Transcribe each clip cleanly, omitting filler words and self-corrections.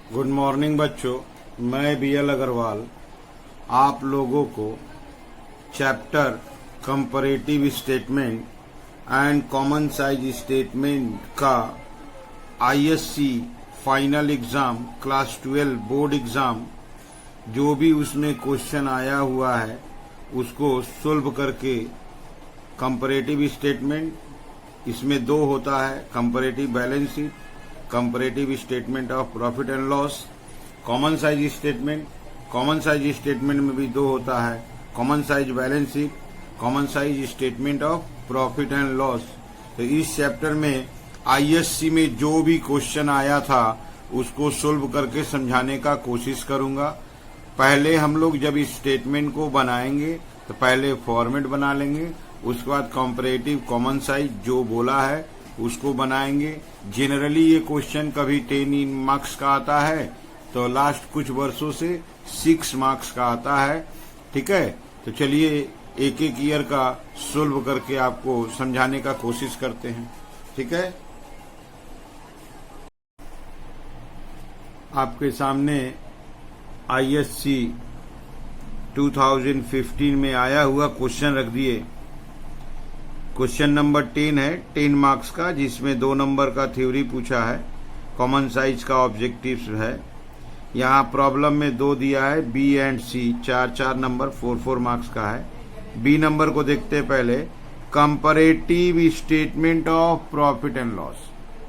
Good morning बच्चों, मैं BL Agarwal आप लोगों को chapter comparative statement and common size statement का ISC final exam class 12 board exam जो भी उसमें क्वेश्चन आया हुआ है उसको सोल्व करके कंपैरेटिव स्टेटमेंट इसमें दो होता है, comparative balance sheet, comparative statement of profit and loss, common size statement. Common size statement में भी दो होता है, common size balance sheet, common size statement of profit and loss. तो इस चैप्टर में आईएससी में जो भी क्वेश्चन आया था उसको सोल्व करके समझाने का कोशिश करूंगा। पहले हम लोग जब इस स्टेटमेंट को बनाएंगे तो पहले फॉर्मेट बना लेंगे, उसके बाद कंपैरेटिव कॉमन साइज जो बोला है उसको बनाएंगे। जनरली ये क्वेश्चन कभी 10 मार्क्स का आता है तो लास्ट कुछ वर्षों से 6 मार्क्स का आता है। ठीक है, तो चलिए एक एक ईयर का सोल्व करके आपको समझाने का कोशिश करते हैं। ठीक है, आपके सामने आईएससी 2015 में आया हुआ क्वेश्चन रख दिए। क्वेश्चन नंबर 10 है, 10 मार्क्स का, जिसमें 2 नंबर का थ्योरी पूछा है, कॉमन साइज का ऑब्जेक्टिव्स है। यहाँ प्रॉब्लम में 2 दिया है, B and C, 4 number, 4 marks का है। बी नंबर को देखते पहले, comparative statement of profit and loss.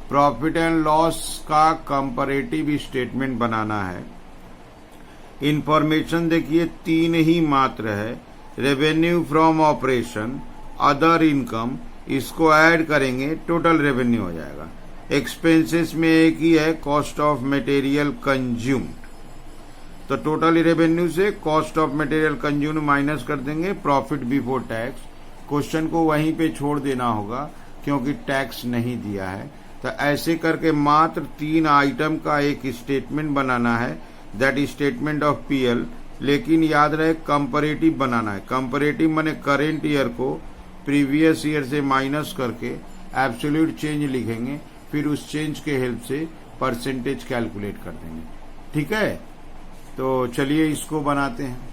Profit and loss का कंपैरेटिव स्टेटमेंट बनाना है। इंफॉर्मेशन देखिए 3 ही मात्र है, revenue from operation, other income, इसको ऐड करेंगे टोटल रेवेन्यू हो जाएगा। एक्सपेंसेस में एक ही है, कॉस्ट ऑफ मटेरियल कंज्यूम्ड, तो टोटल रेवेन्यू से cost of material consumed minus कर देंगे, प्रॉफिट बिफोर टैक्स। क्वेश्चन को वहीं पे छोड़ देना होगा क्योंकि टैक्स नहीं दिया है। तो ऐसे करके मात्र 3 आइटम का एक स्टेटमेंट बनाना है, दैट स्टेटमेंट ऑफ पीएल। लेकिन याद रहे कंपैरेटिव बनाना है। कंपैरेटिव माने करेंट ईयर को प्रीवियस ईयर से माइनस करके एब्सोल्यूट चेंज लिखेंगे, फिर उस चेंज के हेल्प से परसेंटेज कैलकुलेट कर देंगे। ठीक है, तो चलिए इसको बनाते हैं।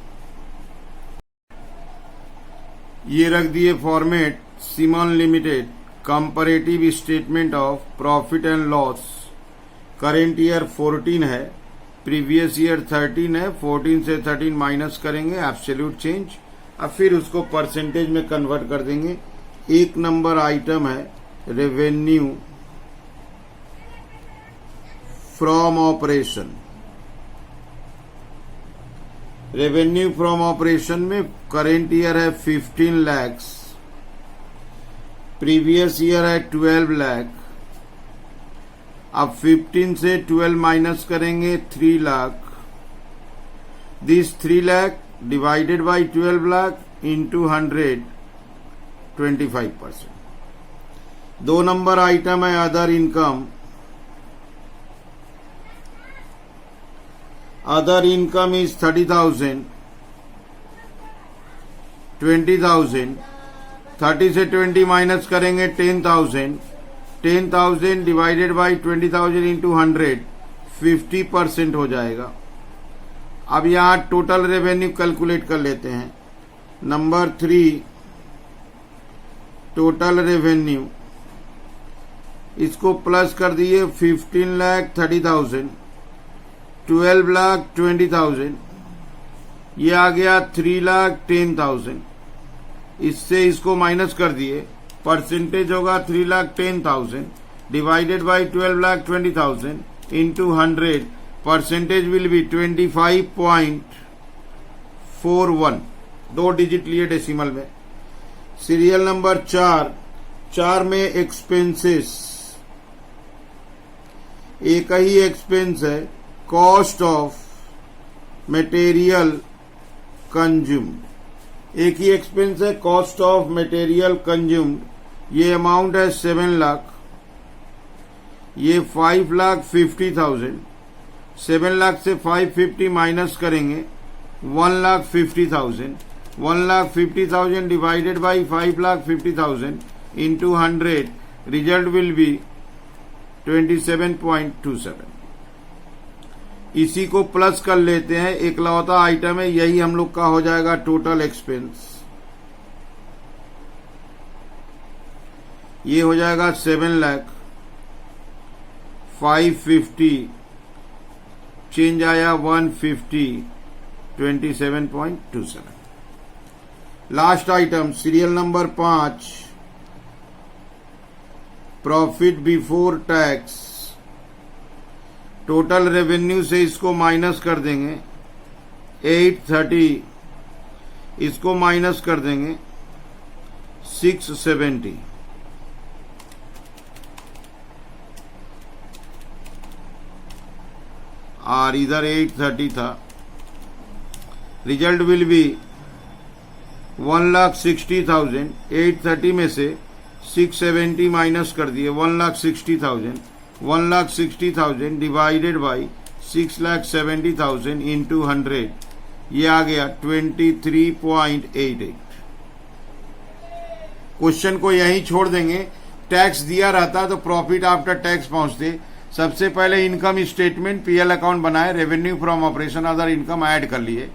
ये रख दिए format, Simon limited comparative statement of profit and loss. Current year 14 है, प्रीवियस ईयर 13 है, 14 से 13 माइनस करेंगे, एब्सोल्यूट चेंज। अब फिर उसको परसेंटेज में कन्वर्ट कर देंगे। 1 नंबर आइटम है revenue from operation. Revenue from operation में करेंट ईयर है 15 लाख, प्रीवियस ईयर है 12 लाख। अब 15 से 12 माइनस करेंगे 3 lakh. This 3 lakh divided by 12 lakh into 100, 25%। 2 number item है other income. Other income is 30,000, 20,000। 30 से 20 माइनस करेंगे 10,000। 10,000 डिवाइडेड बाई 20,000 इंटू 100, 50% हो जाएगा। अब यहां टोटल रेवेन्यू कैलकुलेट कर लेते हैं। नंबर 3 टोटल रेवेन्यू, इसको प्लस कर दिए 15 लाख 30,000, 12 लाख 20,000, ये आ गया 3 लाख 10,000। इससे इसको माइनस कर दिए, परसेंटेज होगा 3 lakh 10,000 divided by 12 lakh 20,000 into 100, percentage will be 25.41। 2 digit लिए डेसिमल में। सीरियल नंबर 4 में एक्सपेंसेस, एक ही एक्सपेंस है, कॉस्ट ऑफ मटेरियल कंज्यूम्ड। एक ही एक्सपेंस है, कॉस्ट ऑफ मटेरियल कंज्यूम्ड। ये अमाउंट है 7 लाख, ये 5,50,000। 7 लाख से 550 माइनस करेंगे 1,50,000। 1,50,000 divided by 5,50,000 into 100, result will be 27.27। इसी को प्लस कर लेते हैं, इकलौता आइटम है, यही हम लोग का हो जाएगा टोटल एक्सपेंस। ये हो जाएगा 7,05,50, चेंज आया 150, 27.27। Last item serial number 5, profit before tax. Total revenue से इसको माइनस कर देंगे 830, इसको माइनस कर देंगे 670, और इधर 830 था। Result will be 1,60,000। 830 में से 670 माइनस कर दिए, 1,60,000। 1,60,000 डिवाइडेड बाई 6,70,000 इंटू 100, ये आ गया 23.88। क्वेश्चन को यहीं छोड़ देंगे। टैक्स दिया रहता तो प्रॉफिट आफ्टर टैक्स पहुंचते। सबसे पहले इनकम स्टेटमेंट पीएल अकाउंट बनाए, revenue from operation other income add कर लिए,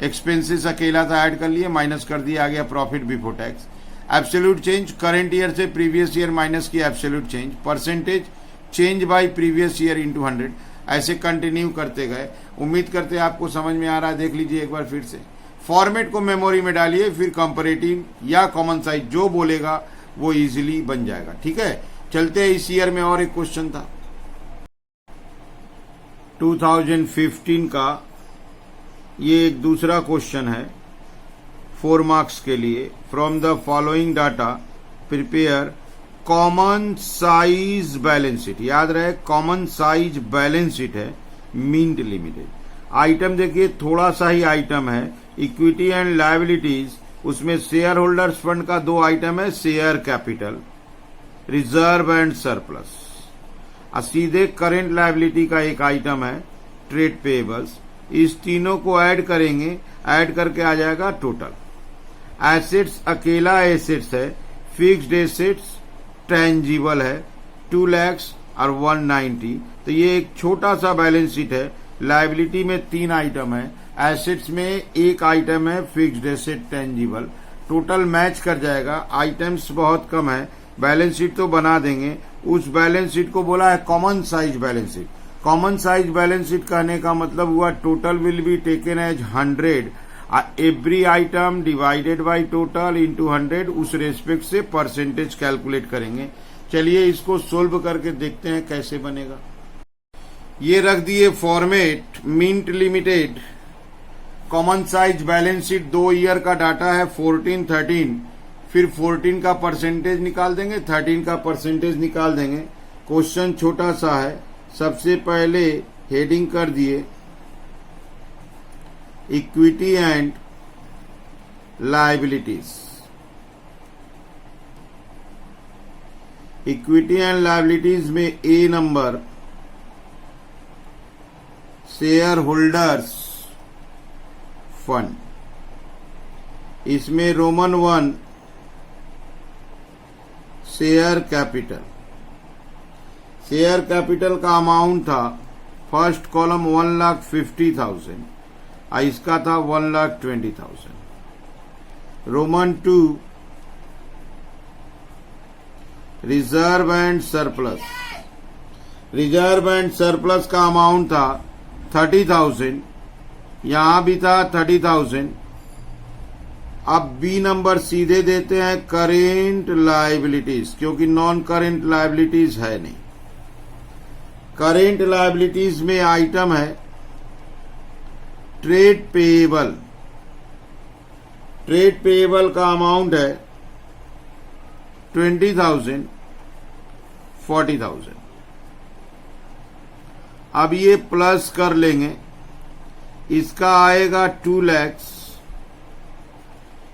एक्सपेंसेस अकेला था ऐड कर लिए, माइनस कर दिया, आ गया profit before tax. Absolute change current year से प्रीवियस ईयर माइनस किया absolute change, percentage change bye previous year into 100, ऐसे कंटिन्यू करते गए। उम्मीद करते हैं आपको समझ में आ रहा है। देख लीजिए एक बार फिर से, फॉर्मेट को मेमोरी में डालिए, फिर कंपैरेटिव या कॉमन साइज जो बोलेगा वो इजीली बन जाएगा। ठीक है, चलते हैं इस ईयर में। और एक क्वेश्चन था 2015 का, ये एक दूसरा क्वेश्चन है 4 मार्क्स के लिए। From the following data prepare common size balance sheet. याद रहे कॉमन साइज बैलेंस शीट है मिंट लिमिटेड। आइटम देखिए थोड़ा सा ही आइटम है, इक्विटी एंड लायबिलिटीज। उसमें शेयर होल्डर्स फंड का 2 आइटम है, share capital, reserve and surplus. सीधे करेंट लायबिलिटी का एक आइटम है, ट्रेड पेएबल्स। इस तीनों को ऐड करेंगे, ऐड करके आ जाएगा टोटल। एसेट्स अकेला एसेट्स है, फिक्स्ड एसेट्स टेंजिबल है 2 लाख और 190। तो ये एक छोटा सा बैलेंस शीट है। लायबिलिटी में 3 आइटम है, एसेट्स में एक आइटम है fixed asset tangible. Total match कर जाएगा, आइटम्स बहुत कम है, बैलेंस शीट तो बना देंगे। उस बैलेंस शीट को बोला है common size balance sheet. Common size balance sheet कहने का मतलब हुआ total will be taken as 100, every item divided by total into 100, उस रेस्पेक्ट से परसेंटेज कैलकुलेट करेंगे। चलिए इसको सोल्व करके देखते हैं कैसे बनेगा। ये रख दिए format mint limited common size balance sheet. 2 year का डाटा है 14, 13, फिर 14 का परसेंटेज निकाल देंगे, 13 का परसेंटेज निकाल देंगे। क्वेश्चन छोटा सा है। सबसे पहले हेडिंग कर दिए equity and liabilities. Equity and liabilities में A number share holders fund, इसमें Roman 1 share capital. Share capital का अमाउंट था फर्स्ट कॉलम 1,50,000, इसका था 1,20,000। Roman 2 reserve and surplus. Reserve and surplus का अमाउंट था 30,000, यहां भी था 30,000। अब बी नंबर सीधे देते हैं करेंट लायबिलिटीज, क्योंकि नॉन करेंट लायबिलिटीज है नहीं। करेंट लायबिलिटीज में आइटम है ट्रेड पेएबल। ट्रेड पेएबल का अमाउंट है 20,000, 40,000। अब ये प्लस कर लेंगे, इसका आएगा 2 लाख,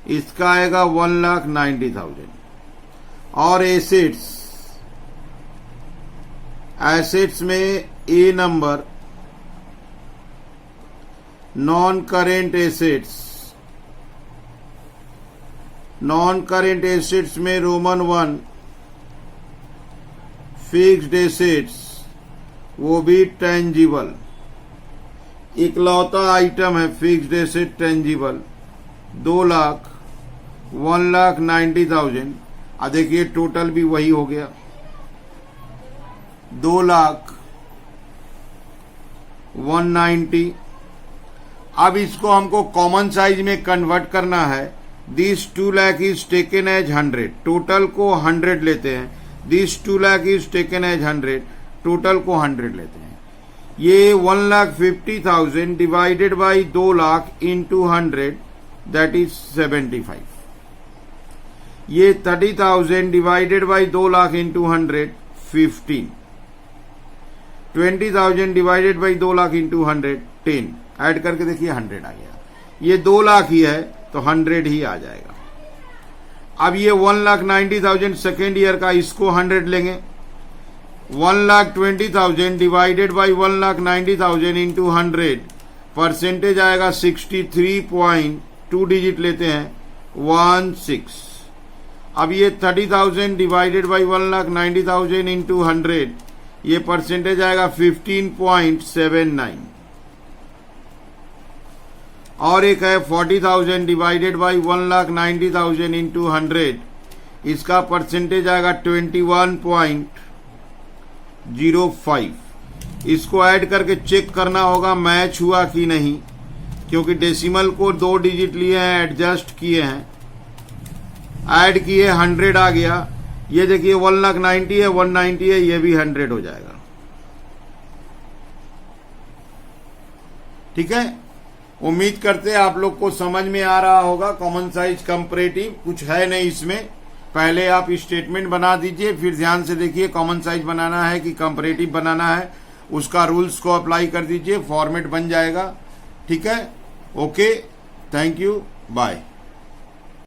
इसका आएगा 1,90,000। और एसेट्स, एसेट्स में A number non current assets. Non current assets में रोमन 1 फिक्स्ड एसेट्स, वो भी टेंजिबल। इकलौता आइटम है फिक्स्ड एसेट टेंजिबल 2,01,90,000। देखिए टोटल भी वही हो गया 2,01,90। अब इसको हमको कॉमन साइज में कन्वर्ट करना है। This 2 lakh is taken as 100, total को 100 लेते हैं। This 2 lakh is taken as 100, total को 100 लेते हैं। ये 1,50,000 divided by 2 lakh into 100 that is 75। ये 30,000 divided by 2 lakh into 100 15। 20,000 divided by 2 lakh into 100 10। Add करके देखिए 100 आ गया। ये 2 लाख ही है तो 100 ही आ जाएगा। अब ये 1,90,000 सेकेंड ईयर का, इसको 100 लेंगे। 1,20,000 डिवाइडेड बाई 1,90,000 इंटू 100 परसेंटेज आएगा 63.2 डिजिट लेते हैं 16। अब ये 30,000 डिवाइडेड बाई 1,90,000 इंटू 100 ये परसेंटेज आएगा 15.79। और एक है 40,000 डिवाइडेड बाई 1,90,000 इंटू 100, इसका परसेंटेज आएगा 21.05। इसको ऐड करके चेक करना होगा मैच हुआ कि नहीं, क्योंकि डेसिमल को 2 डिजिट लिए हैं, एडजस्ट किए हैं, ऐड किए 100 आ गया। ये देखिए 1,90,000 है, 190 है, ये भी 100 हो जाएगा। ठीक है, उम्मीद करते हैं आप लोग को समझ में आ रहा होगा। कॉमन साइज कंपैरेटिव कुछ है नहीं इसमें। पहले आप स्टेटमेंट बना दीजिए, फिर ध्यान से देखिए कॉमन साइज बनाना है कि कंपैरेटिव बनाना है, उसका रूल्स को अप्लाई कर दीजिए, फॉर्मेट बन जाएगा। ठीक है, ओके, थैंक यू, बाय।